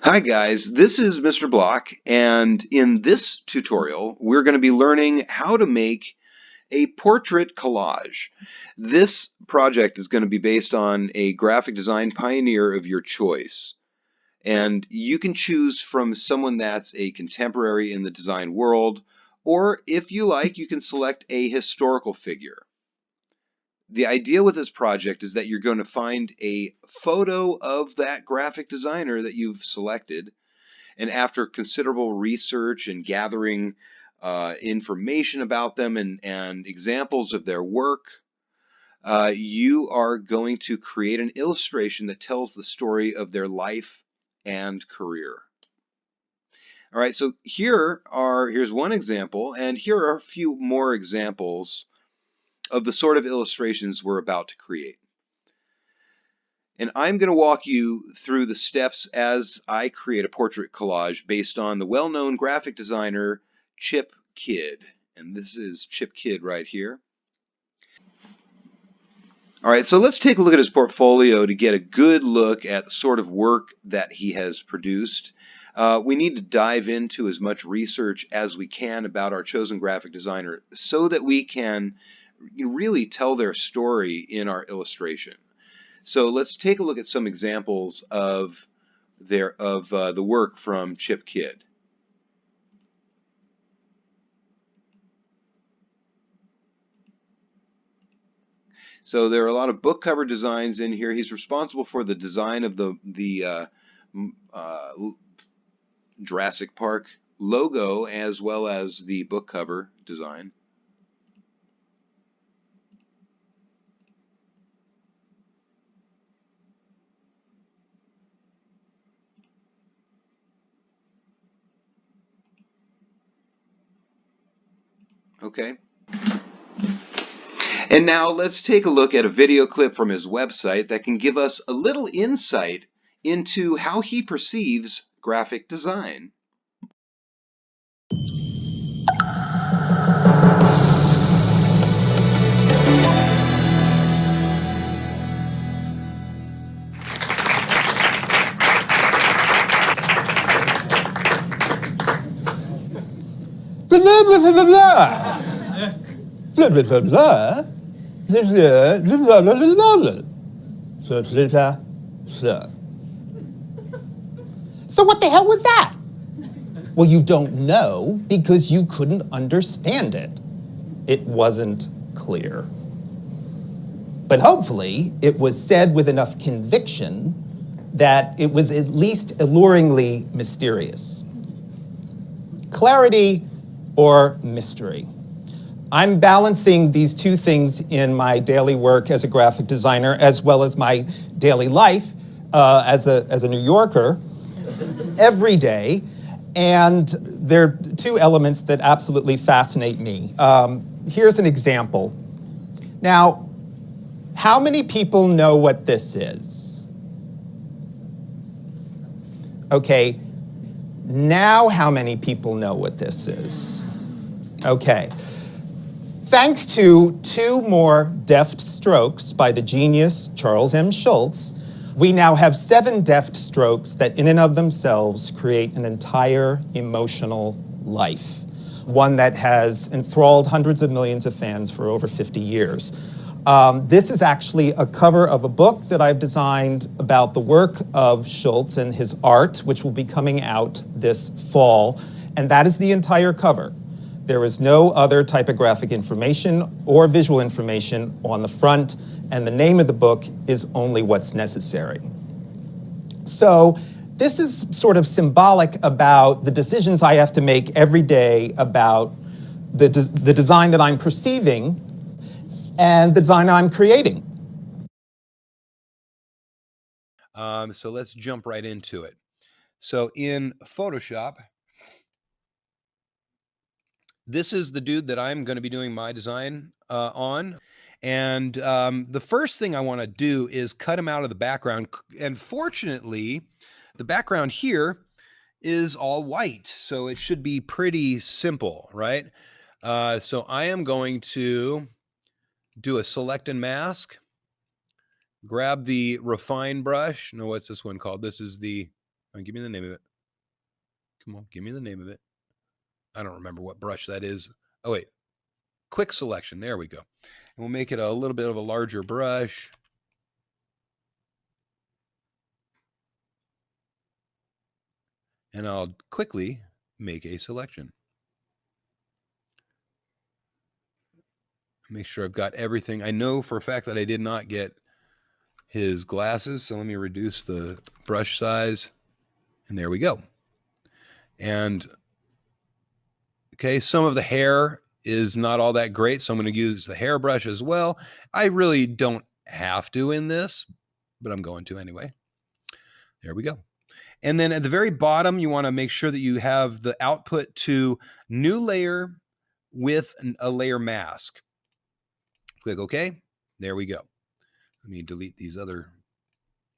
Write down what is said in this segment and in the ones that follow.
Hi guys, this is Mr. Block, and in this tutorial we're going to be learning how to make a portrait collage. This project is going to be based on a graphic design pioneer of your choice, and you can choose from someone that's a contemporary in the design world, or if you like, you can select a historical figure. The idea with this project is that you're going to find a photo of that graphic designer that you've selected. And after considerable research and gathering information about them and examples of their work, you are going to create an illustration that tells the story of their life and career. All right, so here's one example, and here are a few more examples of the sort of illustrations we're about to create. And I'm going to walk you through the steps as I create a portrait collage based on the well-known graphic designer Chip Kidd. And this is Chip Kidd right here. All right, so let's take a look at his portfolio to get a good look at the sort of work that he has produced. We need to dive into as much research as we can about our chosen graphic designer so that we can really tell their story in our illustration. So let's take a look at some examples of the work from Chip Kidd. So there are a lot of book cover designs in here. He's responsible for the design of the Jurassic Park logo as well as the book cover design. Okay. And now let's take a look at a video clip from his website that can give us a little insight into how he perceives graphic design. Blah, blah, blah, blah, blah. Blah, blah, blah, blah. Blah, blah, blah, blah, blah, blah. Blah, blah, blah, blah. So what the hell was that? Well, you don't know because you couldn't understand it. It wasn't clear. But hopefully, it was said with enough conviction that it was at least alluringly mysterious. Clarity or mystery. I'm balancing these two things in my daily work as a graphic designer as well as my daily life as a New Yorker every day. And there are two elements that absolutely fascinate me. Here's an example. Now, how many people know what this is? Okay, now how many people know what this is? Okay. Thanks to two more deft strokes by the genius Charles M. Schulz, we now have 7 deft strokes that in and of themselves create an entire emotional life, one that has enthralled hundreds of millions of fans for over 50 years. This is actually a cover of a book that I've designed about the work of Schulz and his art, which will be coming out this fall, and that is the entire cover. There is no other typographic information or visual information on the front, and the name of the book is only what's necessary. So this is sort of symbolic about the decisions I have to make every day about the design that I'm perceiving and the design I'm creating. So let's jump right into it. So in Photoshop, this is the dude that I'm going to be doing my design on. And the first thing I want to do is cut him out of the background. And fortunately, the background here is all white. So it should be pretty simple, right? So I am going to do a select and mask, grab the refine brush. No, what's this one called? This is the, give me the name of it. Come on, give me the name of it. I don't remember what brush that is. Oh, wait. Quick selection. There we go. And we'll make it a little bit of a larger brush. And I'll quickly make a selection. Make sure I've got everything. I know for a fact that I did not get his glasses, so let me reduce the brush size. And there we go. And okay, some of the hair is not all that great, so I'm going to use the hairbrush as well. I really don't have to in this, but I'm going to anyway. There we go. And then at the very bottom, you want to make sure that you have the output to new layer with a layer mask. Click OK. There we go. Let me delete these other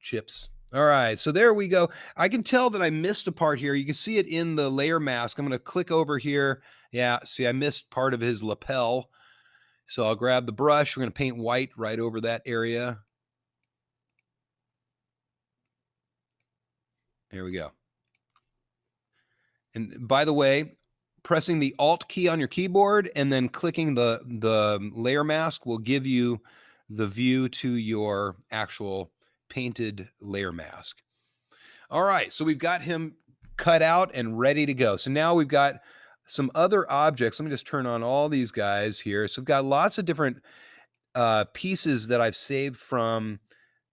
chips. All right, so there we go. I can tell that I missed a part here. You can see it in the layer mask. I'm going to click over here. Yeah, see, I missed part of his lapel. So I'll grab the brush. We're going to paint white right over that area. There we go. And by the way, pressing the Alt key on your keyboard and then clicking the layer mask will give you the view to your actual painted layer mask. All right, so we've got him cut out and ready to go. So now we've got some other objects. Let me just turn on all these guys here. So we've got lots of different pieces that I've saved from,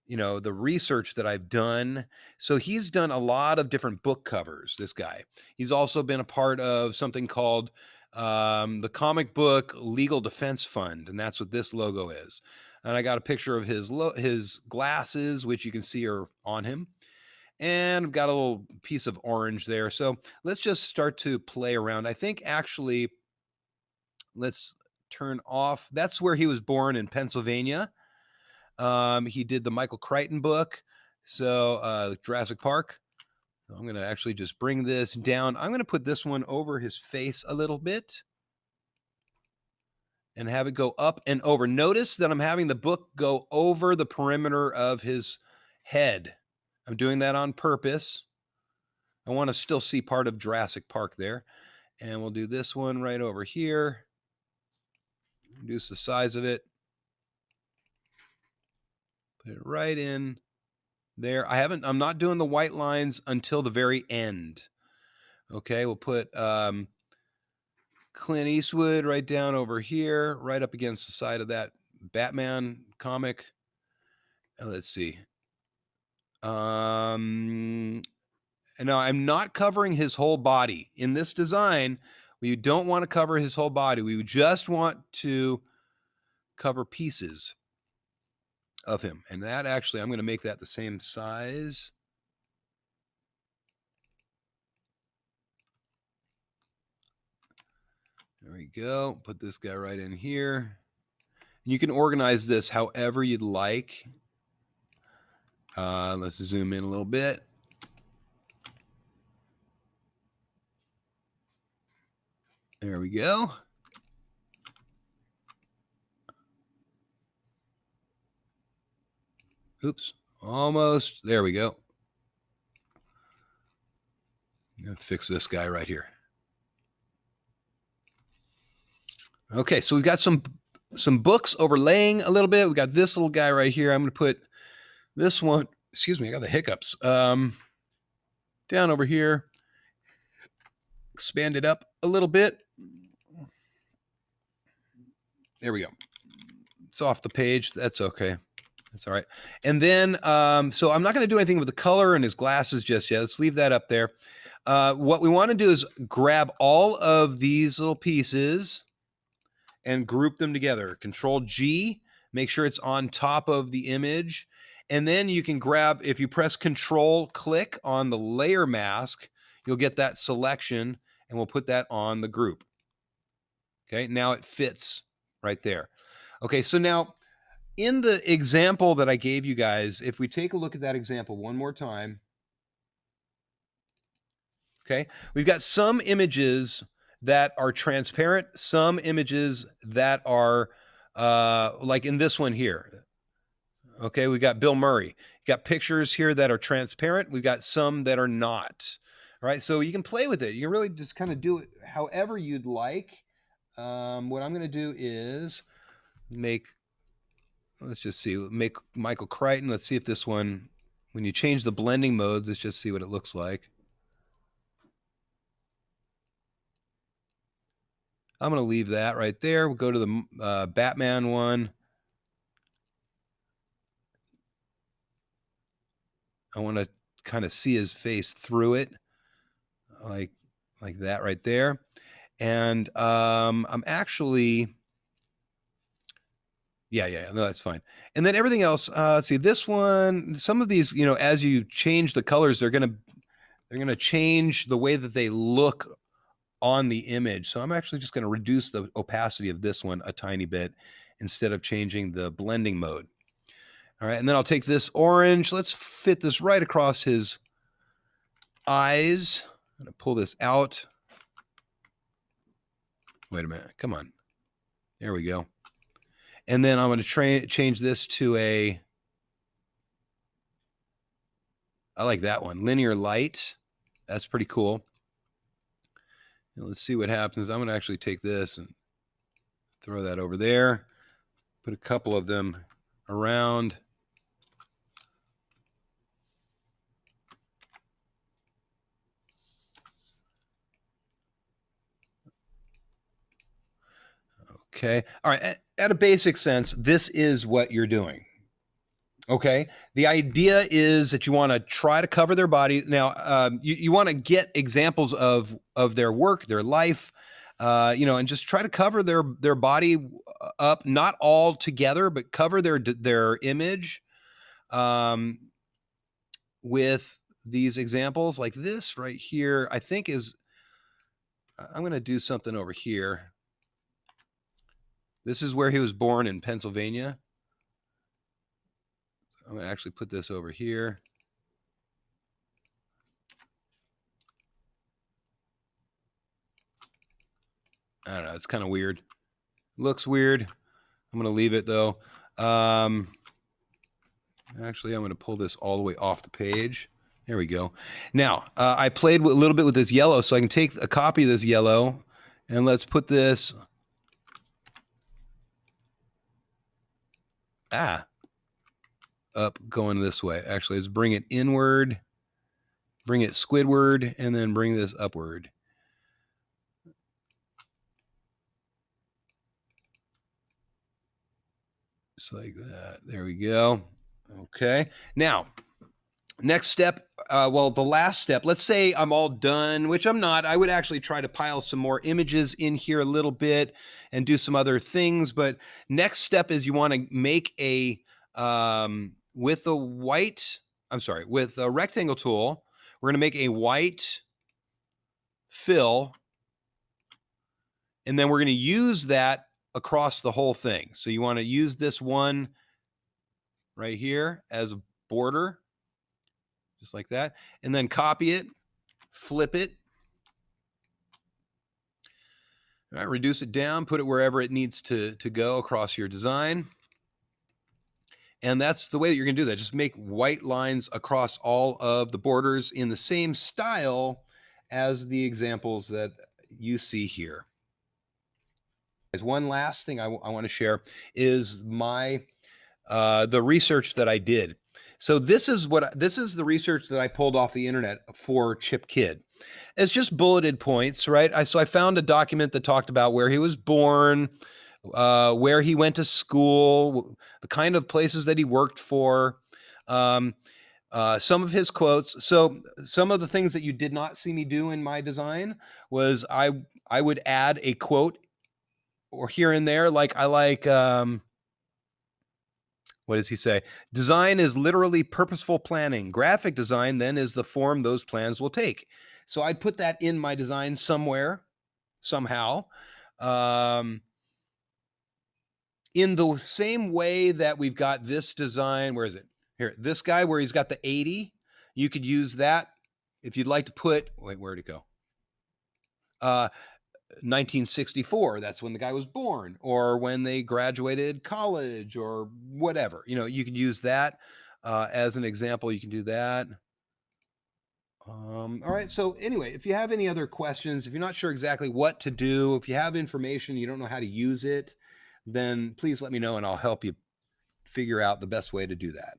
the research that I've done. So he's done a lot of different book covers, this guy. He's also been a part of something called the Comic Book Legal Defense Fund, and that's what this logo is. And I got a picture of his glasses, which you can see are on him. And I've got a little piece of orange there. So let's just start to play around. I think actually, let's turn off. That's where he was born, in Pennsylvania. He did the Michael Crichton book, so Jurassic Park. So I'm going to actually just bring this down. I'm going to put this one over his face a little bit and have it go up and over. Notice that I'm having the book go over the perimeter of his head. I'm doing that on purpose. I want to still see part of Jurassic Park there. And we'll do this one right over here. Reduce the size of it. Put it right in there. I'm not doing the white lines until the very end. Okay, we'll put Clint Eastwood right down over here, right up against the side of that Batman comic. And let's see. And now I'm not covering his whole body. In this design, we don't want to cover his whole body. We just want to cover pieces of him. And that actually, I'm going to make that the same size. There we go. Put this guy right in here. And you can organize this however you'd like. Let's zoom in a little bit. There we go. Oops, almost. There we go. I'm going to fix this guy right here. Okay, so we've got some books overlaying a little bit. We got this little guy right here. I'm going to put this one, excuse me, I got the hiccups, down over here. Expand it up a little bit. There we go. It's off the page. That's okay. That's all right. And then, so I'm not going to do anything with the color and his glasses just yet. Let's leave that up there. What we want to do is grab all of these little pieces and group them together. Control G, make sure it's on top of the image. And then you can grab, if you press Control click on the layer mask, you'll get that selection, and we'll put that on the group. Okay, now it fits right there. Okay, so now in the example that I gave you guys, if we take a look at that example one more time, okay, we've got some images that are transparent, some images that are like in this one here. Okay, we got Bill Murray. You got pictures here that are transparent. We've got some that are not. All right, so you can play with it. You can really just kind of do it however you'd like. What I'm going to do is let's just see, make Michael Crichton. Let's see if this one, when you change the blending modes, let's just see what it looks like. I'm going to leave that right there. We'll go to the Batman one. I want to kind of see his face through it, like that right there. And I'm actually, yeah, no, that's fine. And then everything else, let's see, this one, some of these, as you change the colors, they're gonna change the way that they look on the image. So I'm actually just gonna reduce the opacity of this one a tiny bit instead of changing the blending mode. All right, and then I'll take this orange. Let's fit this right across his eyes. I'm gonna pull this out. Wait a minute, come on. There we go. And then I'm going to change this to I like that one, linear light. That's pretty cool. And let's see what happens. I'm going to actually take this and throw that over there. Put a couple of them around. Okay. All right. At a basic sense, this is what you're doing. Okay. The idea is that you want to try to cover their body. Now, you want to get examples of their work, their life, and just try to cover their body up, not all together, but cover their image with these examples like this right here. I think I'm going to do something over here. This is where he was born in Pennsylvania. I'm going to actually put this over here. I don't know. It's kind of weird. Looks weird. I'm going to leave it though. Actually, I'm going to pull this all the way off the page. There we go. Now, I played a little bit with this yellow, so I can take a copy of this yellow and let's put this up going this way. Actually, let's bring it inward, bring it squidward, and then bring this upward. Just like that. There we go. Okay. Now, next step, the last step, let's say I'm all done, which I'm not. I would actually try to pile some more images in here a little bit and do some other things. But next step is you want to make with a rectangle tool, we're going to make a white fill, and then we're going to use that across the whole thing. So you want to use this one right here as a border, just like that, and then copy it, flip it, all right, reduce it down, put it wherever it needs to go across your design. And that's the way that you're going to do that. Just make white lines across all of the borders in the same style as the examples that you see here. One last thing I want to share is the research that I did. So this is the research that I pulled off the internet for Chip Kidd. It's just bulleted points, right? So I found a document that talked about where he was born, where he went to school, the kind of places that he worked for, some of his quotes. So some of the things that you did not see me do in my design was I would add a quote or here and there. Like I like, what does he say? Design is literally purposeful planning. Graphic design then is the form those plans will take. So I'd put that in my design somewhere, somehow. In the same way that we've got this design, where is it? Here, this guy where he's got the 80, you could use that if you'd like to put, wait, where'd it go? 1964, that's when the guy was born, or when they graduated college, or whatever. You can use that as an example. You can do that. All right. So anyway, if you have any other questions, if you're not sure exactly what to do, if you have information, you don't know how to use it, then please let me know and I'll help you figure out the best way to do that.